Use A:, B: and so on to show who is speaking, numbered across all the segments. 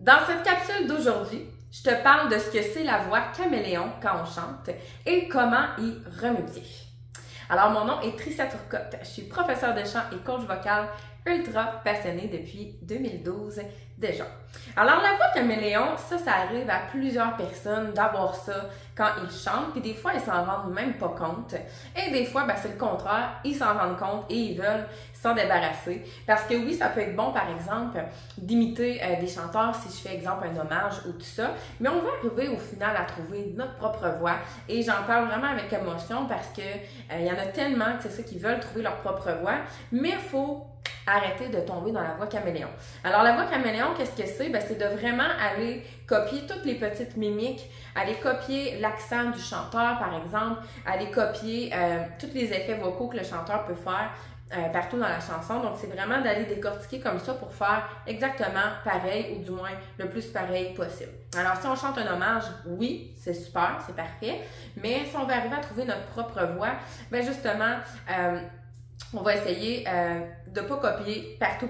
A: Dans cette capsule d'aujourd'hui, je te parle de ce que c'est la voix caméléon quand on chante et comment y remédier. Alors, mon nom est Tricia Turcotte, je suis professeure de chant et coach vocal ultra passionnée depuis 2012 déjà. Alors, la voix caméléon, ça arrive à plusieurs personnes d'avoir ça quand ils chantent, puis des fois, ils s'en rendent même pas compte. Et des fois, c'est le contraire, ils s'en rendent compte et ils veulent s'en débarrasser. Parce que oui, ça peut être bon, par exemple, d'imiter des chanteurs si je fais, exemple, un hommage ou tout ça, mais on va arriver au final à trouver notre propre voix. Et j'en parle vraiment avec émotion parce que il y en a tellement que c'est ça qui veulent trouver leur propre voix, mais il faut arrêter de tomber dans la voix caméléon. Alors, la voix caméléon, qu'est-ce que c'est? C'est de vraiment aller copier toutes les petites mimiques, aller copier l'accent du chanteur, par exemple, aller copier tous les effets vocaux que le chanteur peut faire partout dans la chanson. Donc, c'est vraiment d'aller décortiquer comme ça pour faire exactement pareil ou du moins le plus pareil possible. Alors, si on chante un hommage, oui, c'est super, c'est parfait, mais si on veut arriver à trouver notre propre voix, justement, on va essayer de ne pas copier partout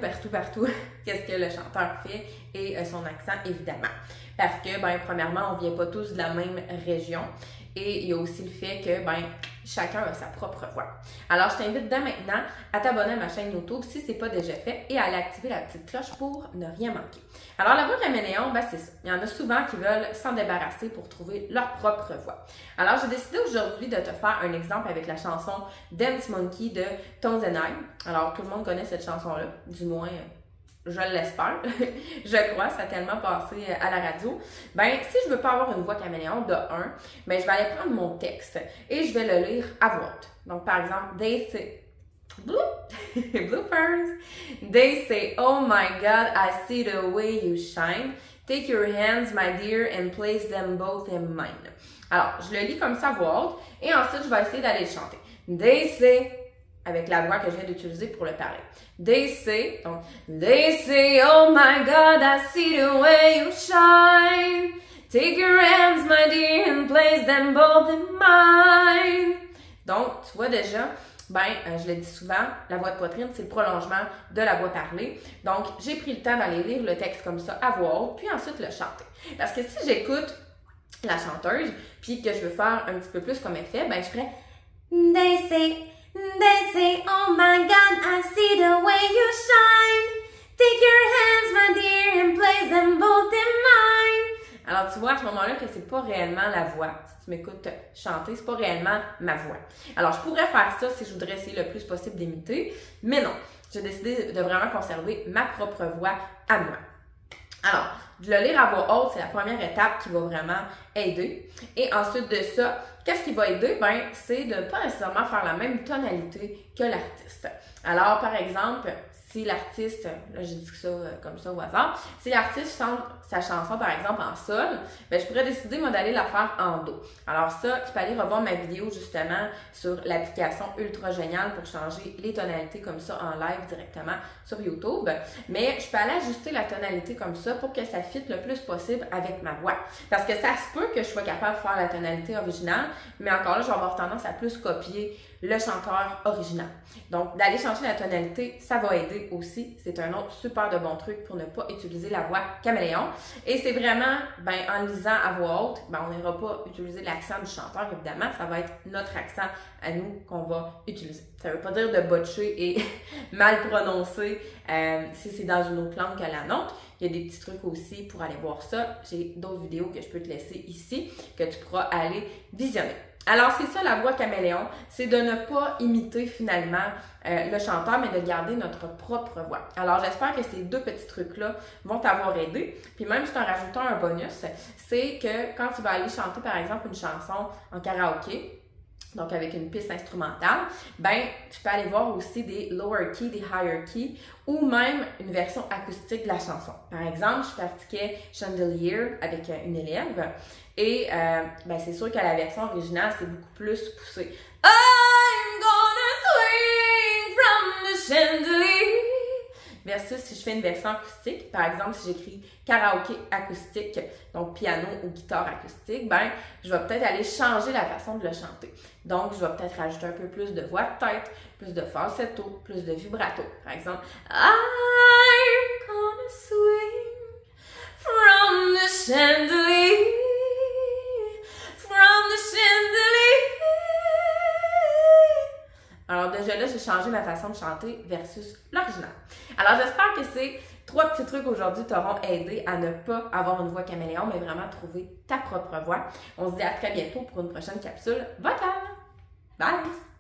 A: qu'est-ce que le chanteur fait et son accent, évidemment. Parce que, premièrement, on ne vient pas tous de la même région et il y a aussi le fait que, chacun a sa propre voix. Alors, je t'invite dès maintenant à t'abonner à ma chaîne YouTube si ce n'est pas déjà fait et à aller activer la petite cloche pour ne rien manquer. Alors, la voix caméléon, c'est ça. Il y en a souvent qui veulent s'en débarrasser pour trouver leur propre voix. Alors, j'ai décidé aujourd'hui de te faire un exemple avec la chanson Dance Monkey de Tones and I. Alors, tout le monde connaît cette chanson-là, du moins, je l'espère. Je crois, ça a tellement passé à la radio. Si je veux pas avoir une voix caméléon de 1, je vais aller prendre mon texte et je vais le lire à voix haute. Donc, par exemple, they say, bloopers, they say, oh my God, I see the way you shine. Take your hands, my dear, and place them both in mine. Alors, je le lis comme ça à voix haute et ensuite, je vais essayer d'aller le chanter. They say, avec la voix que je viens d'utiliser pour le parler. They say, donc, they say, oh my God, I see the way you shine. Take your hands, my dear, and place them both in mine. Donc, tu vois déjà, je le dis souvent, la voix de poitrine, c'est le prolongement de la voix parlée. Donc, j'ai pris le temps d'aller lire le texte comme ça à voix haute, puis ensuite le chanter. Parce que si j'écoute la chanteuse, puis que je veux faire un petit peu plus comme effet, je ferais They say, oh my God, I see the way you shine. Take your hands, my dear, and place them both in mine. Alors, tu vois à ce moment-là que c'est pas réellement la voix. Si tu m'écoutes chanter, c'est pas réellement ma voix. Alors, je pourrais faire ça si je voudrais essayer le plus possible d'imiter, mais non. J'ai décidé de vraiment conserver ma propre voix à moi. Alors, de le lire à voix haute, c'est la première étape qui va vraiment aider. Et ensuite de ça, qu'est-ce qui va aider? C'est de ne pas nécessairement faire la même tonalité que l'artiste. Alors, par exemple, si l'artiste, là j'ai dit ça comme ça au hasard, si l'artiste chante sa chanson par exemple en sol, je pourrais décider moi d'aller la faire en do. Alors ça, tu peux aller revoir ma vidéo justement sur l'application Ultra Génial pour changer les tonalités comme ça en live directement sur YouTube. Mais je peux aller ajuster la tonalité comme ça pour que ça fitte le plus possible avec ma voix. Parce que ça se peut que je sois capable de faire la tonalité originale, mais encore là, je vais avoir tendance à plus copier le chanteur original. Donc, d'aller changer la tonalité, ça va aider aussi. C'est un autre super de bon truc pour ne pas utiliser la voix caméléon. Et c'est vraiment, en lisant à voix haute, on n'ira pas utiliser l'accent du chanteur, évidemment. Ça va être notre accent à nous qu'on va utiliser. Ça ne veut pas dire de botcher et mal prononcer si c'est dans une autre langue que la nôtre. Il y a des petits trucs aussi pour aller voir ça. J'ai d'autres vidéos que je peux te laisser ici, que tu pourras aller visionner. Alors, c'est ça la voix caméléon, c'est de ne pas imiter finalement le chanteur, mais de garder notre propre voix. Alors, j'espère que ces deux petits trucs-là vont t'avoir aidé. Puis même, je t'en rajoutant un bonus, c'est que quand tu vas aller chanter, par exemple, une chanson en karaoké, donc avec une piste instrumentale, tu peux aller voir aussi des lower key, des higher key, ou même une version acoustique de la chanson. Par exemple, je pratiquais Chandelier avec une élève, et c'est sûr que la version originale, c'est beaucoup plus poussé. I'm gonna swing from the chandelier. Versus si je fais une version acoustique, par exemple, si j'écris karaoké acoustique, donc piano ou guitare acoustique, je vais peut-être aller changer la façon de le chanter. Donc, je vais peut-être rajouter un peu plus de voix de tête, plus de falsetto, plus de vibrato. Par exemple, I'm gonna swing from chandelier, from the chandelier. Alors déjà là, j'ai changé ma façon de chanter versus l'original. Alors j'espère que ces 3 petits trucs aujourd'hui t'auront aidé à ne pas avoir une voix caméléon, mais vraiment trouver ta propre voix. On se dit à très bientôt pour une prochaine capsule vocale. Bye!